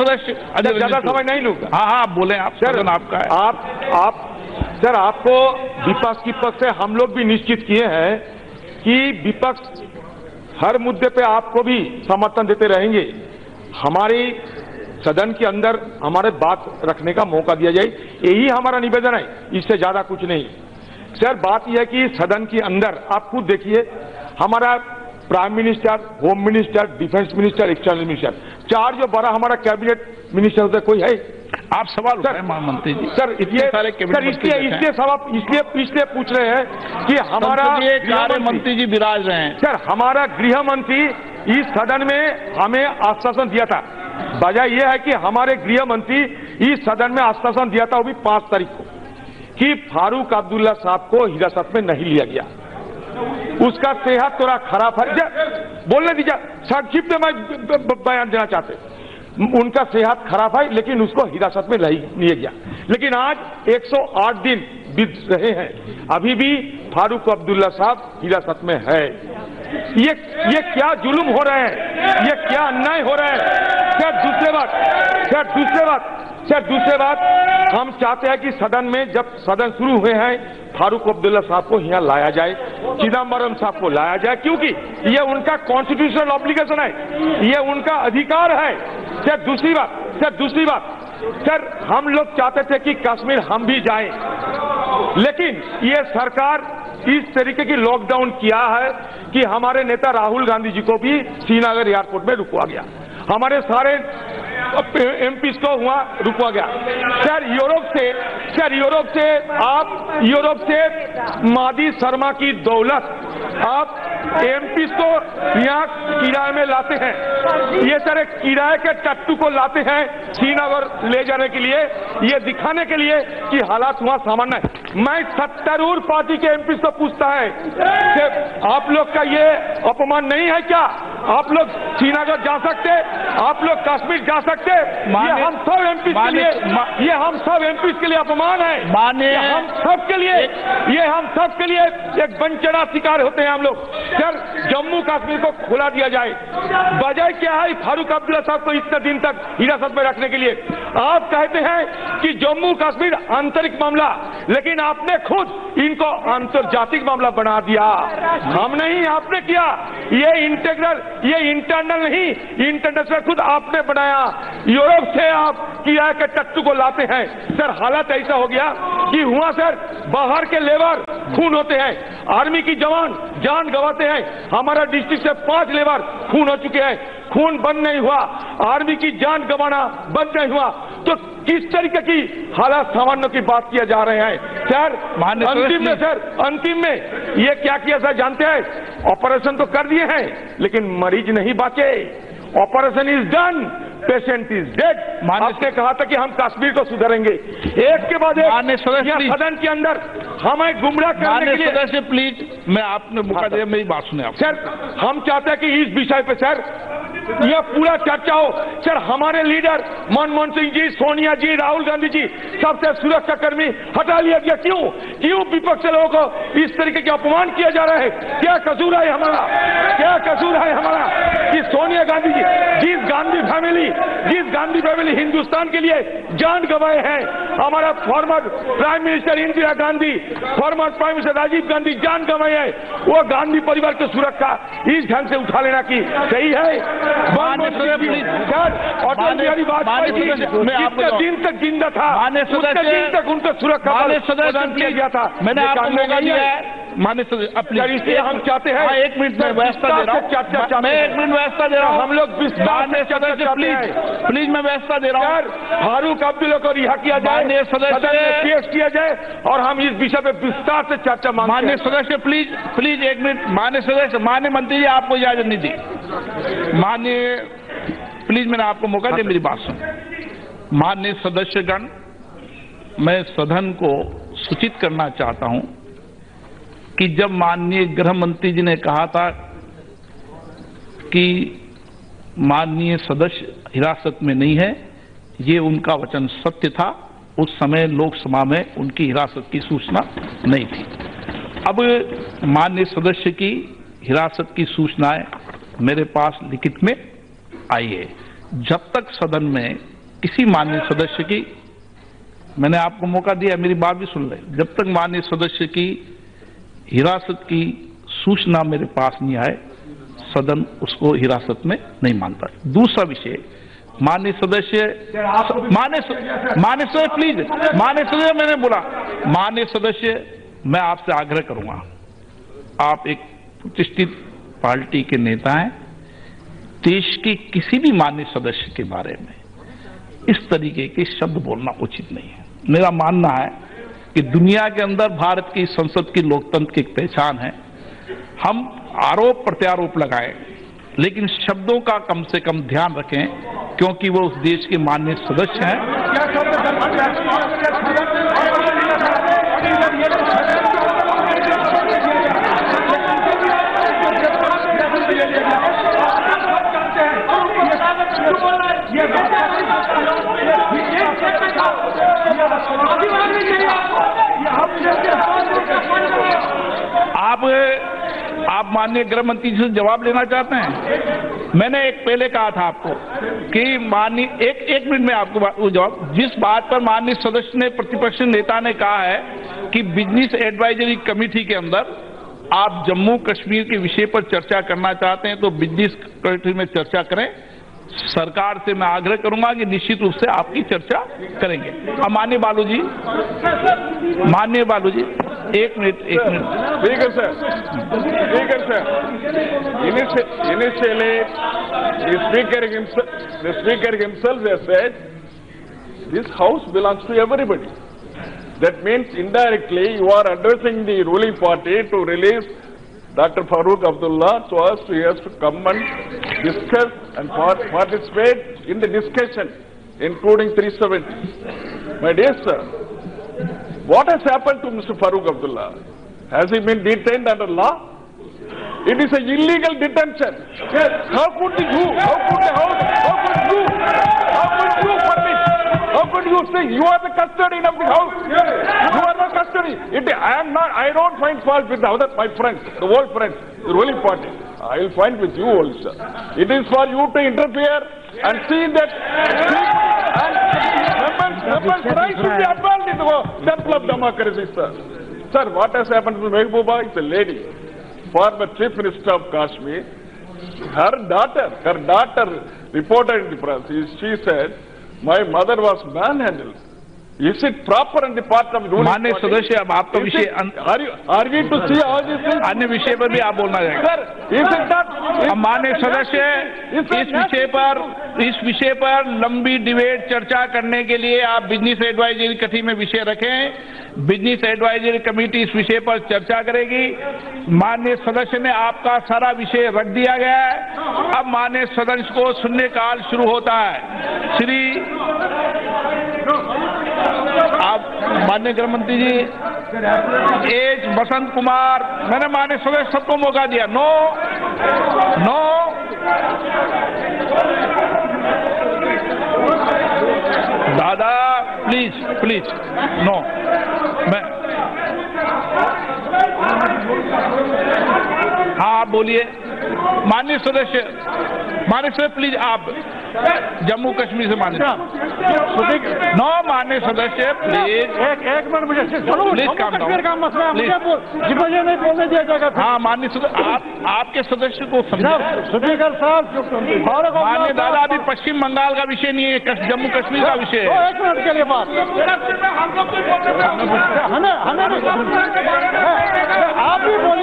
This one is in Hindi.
सदस्य ज्यादा समय नहीं लूंगा। हाँ हाँ, बोले आप, सर आपका है। सर आपको विपक्ष की पक्ष से हम लोग भी निश्चित किए हैं कि विपक्ष हर मुद्दे पे आपको भी समर्थन देते रहेंगे। हमारी सदन के अंदर हमारे बात रखने का मौका दिया जाए, यही हमारा निवेदन है, इससे ज्यादा कुछ नहीं। सर बात यह है कि सदन के अंदर आप खुद देखिए, हमारा prime minister, home minister, defence minister, external minister, चार जो बड़ा हमारा कैबिनेट मिनिस्टर होता है, कोई है? आप सवाल उठाएं महामंत्री जी। सर इसलिए पूछ रहे हैं कि हमारा कार्य मंत्री जी विराज रहे हैं। सर हमारा गृह मंत्री इस सदन में हमें आश्वासन दिया था। वजह यह है कि हमारे गृह मंत्री इस सदन में आश्वासन दिया था, वो भी 5 तारीख को, कि फारूक अब्दुल्ला साहब को हिरासत में नहीं लिया गया। उसका सेहत थोड़ा खराब है, बोलने दीजिए, संक्षिप्त में बयान देना चाहते। उनका सेहत खराब है, लेकिन उसको हिरासत में नहीं लिया गया। लेकिन आज 108 दिन बीत रहे हैं, अभी भी फारूक अब्दुल्ला साहब हिरासत में है। ये क्या जुल्म हो रहा है, ये क्या अन्याय हो रहा है। दूसरे बात हम चाहते हैं कि सदन में जब सदन शुरू हुए हैं, फारूक अब्दुल्ला साहब को यहाँ लाया जाए, चिदम्बरम साहब को लाया जाए, क्योंकि ये उनका कॉन्स्टिट्यूशनल ऑब्लिगेशन है, ये उनका अधिकार है। सर दूसरी बात सर हम लोग चाहते थे कि कश्मीर हम भी जाएं, लेकिन ये सरकार इस तरीके की लॉकडाउन किया है कि हमारे नेता राहुल गांधी जी को भी श्रीनगर एयरपोर्ट में रुकवा गया, हमारे सारे एमपीज को वहां रुकवा गया। सर यूरोप से मादी शर्मा की दौलत आप एमपीज को यहाँ किराए में लाते हैं। ये सर एक किराए के टट्टू को लाते हैं श्रीनगर ले जाने के लिए, ये दिखाने के लिए कि हालात वहां सामान्य है। मैं 70 पार्टी के एमपीज को पूछता है कि आप लोग का ये अपमान नहीं है क्या? आप लोग श्रीनगर जा सकते, आप लोग कश्मीर जा सकते? ये हम सब एमपी के लिए, ये हम सब एमपी के लिए अपमान है। ये हम सब के लिए एक वंचना शिकार होते हैं हम लोग। सर जम्मू कश्मीर को खुला दिया जाए, वजह क्या है फारूक अब्दुल्ला साहब को इतने दिन तक हिरासत में रखने के लिए? आप कहते हैं कि जम्मू कश्मीर आंतरिक मामला, लेकिन आपने खुद इनको अंतर्जातिक मामला बना दिया। हम नहीं, आपने किया। ये इंटरनल नहीं, इंटरनेशनल खुद आपने बनाया। यूरोप से आप किराए के टट्टू को लाते हैं। सर हालत ऐसा हो गया कि हुआ सर बाहर के लेबर खून होते हैं, आर्मी की जवान जान गंवाते हैं। हमारा डिस्ट्रिक्ट से 5 लेबर खून हो चुके हैं, खून बंद नहीं हुआ, आर्मी की जान गंवाना बंद नहीं हुआ। तो किस तरीके की हालात सामान्य की बात किया जा रहे हैं? सर अंतिम में ये क्या किया सर जानते हैं? ऑपरेशन तो कर दिए हैं, लेकिन मरीज नहीं बाँचे। Operation is done, patient is dead. आपने कहा था कि हम कश्मीर को सुधारेंगे, एक के बाद एक सदन के अंदर हमें गुमराह करने के लिए। सदस्य प्लीज, मैं आपने मौका दिया, मेरी बात सुने आप। सर हम चाहते हैं कि इस विषय पे सर यह पूरा चर्चा हो। सर हमारे लीडर मनमोहन सिंह जी, सोनिया जी, राहुल गांधी जी, सबसे सुरक्षा कर्मी हटा लिया गया। क्यों विपक्ष लोगों को इस तरीके के अपमान किया जा रहा है? क्या कसूर है हमारा कि सोनिया गांधी जी, जिस गांधी फैमिली हिंदुस्तान के लिए जान गंवाए हैं, हमारा former prime minister Indira Gandhi, former prime minister Rajiv Gandhi जान गंवाए हैं, वो गांधी परिवार की सुरक्षा इस ढंग से उठा लेना की सही है? अटल बिहारी वाजपेयी जितने दिन तक जिंदा था, उतने दिन तक उनको सुरक्षा प्रदान किया गया था। मैंने आपको मौका दिया है माननीय सदस्य, इसलिए हम चाहते हैं 1 मिनट में व्यवस्था दे रहा हूँ, मैं 1 मिनट व्यवस्था दे रहा हूँ। हम लोग प्लीज मैं व्यवस्था दे रहा हूँ। फारूक अब्दुल्ला को रिहा किया जाए, पेश किया जाए, और हम इस विषय पे विस्तार से चर्चा मांगते हैं। माननीय सदस्य प्लीज 1 मिनट। माननीय मंत्री जी आपको इजाजत नहीं दी। प्लीज मैंने आपको मौका दिया, मेरी बात सुन। माननीय सदस्यगण, मैं सदन को सूचित करना चाहता हूं कि जब माननीय गृह मंत्री जी ने कहा था कि माननीय सदस्य हिरासत में नहीं है, ये उनका वचन सत्य था। उस समय लोकसभा में उनकी हिरासत की सूचना नहीं थी। अब माननीय सदस्य की हिरासत की सूचनाएं मेरे पास लिखित में आई है। जब तक सदन में किसी माननीय सदस्य की, मैंने आपको मौका दिया, मेरी बात भी सुन ले, जब तक माननीय सदस्य की हिरासत की सूचना मेरे पास नहीं आए, सदन उसको हिरासत में नहीं मानता। दूसरा विषय, माननीय सदस्य प्लीज, माननीय सदस्य, मैंने बोला, माननीय सदस्य, मैं आपसे आग्रह करूंगा, आप एक प्रतिष्ठित पार्टी के नेता हैं, देश के किसी भी माननीय सदस्य के बारे में इस तरीके के शब्द बोलना उचित नहीं है। मेरा मानना है कि दुनिया के अंदर भारत की संसद की लोकतंत्र की एक पहचान है, हम आरोप प्रत्यारोप लगाएं, लेकिन शब्दों का कम से कम ध्यान रखें, क्योंकि वो उस देश के माननीय सदस्य हैं। आप माननीय गृह मंत्री जी से जवाब लेना चाहते हैं? मैंने एक पहले कहा था आपको कि माननीय एक मिनट में आपको जवाब, जिस बात पर माननीय सदस्य ने, प्रतिपक्ष नेता ने कहा है कि बिजनेस एडवाइजरी कमेटी के अंदर आप जम्मू कश्मीर के विषय पर चर्चा करना चाहते हैं, तो बिजनेस कमेटी में चर्चा करें। सरकार से मैं आग्रह करूंगा कि निश्चित रूप से आपकी चर्चा करेंगे। अब माननीय बालू जी, एक minute. Speaker sir, initially the speaker himself has said this house belongs to everybody. That means indirectly you are addressing the ruling party to release Dr. Farooq Abdullah, so as he has to come and discuss and participate in the discussion, including 370. My dear sir, what has happened to Mr. Farooq Abdullah? Has he been detained under law? It is an illegal detention. How could you say you are the custodian of the house? You are the custodian. I don't find fault with my friends, the old friends, the ruling party. I will find with you also. It is for you to interfere and see that members' rights should be upheld in the temple of democracy, sir. Sir, what has happened to Mehbooba is a lady, former Chief Minister of Kashmir. Her daughter reported in the press. She said, my mother was manhandled. Is it proper on the part of ruling माननीय party? सदस्य, अब आपका विषय Are we to see all these things? अन्य विषय पर भी आप बोलना चाहेंगे? Sir, is it not? माननीय सदस्य, इस विषय पर लंबी डिबेट चर्चा करने के लिए आप बिजनेस एडवाइजरी कमेटी में विषय रखें। बिजनेस एडवाइजरी कमेटी इस विषय पर चर्चा करेगी। माननीय सदस्य ने आपका सारा विषय रख दिया गया है। अब माननीय सदस्य को सुनने काल शुरू होता है। श्री आप माननीय गृह मंत्री जी, एच बसंत कुमार, मैंने माननीय सदस्य सबको मौका दिया। नो, दादा प्लीज नो। मैं हाँ, आप बोलिए। माननीय सदस्य प्लीज, आप जम्मू कश्मीर से माननीय नो, माननीय सदस्य प्लीज एक मिनट, मुझे प्लीज काम का मसला है, मुझे नहीं बोलने दिया जाएगा। हाँ माननीय सदस्य, आपके सदस्य को समझा। स्पीकर साहब, माननीय दादा, अभी पश्चिम बंगाल का विषय नहीं है, जम्मू कश्मीर का विषय है। 1 मिनट के लिए बात हमें आप भी बोलिए।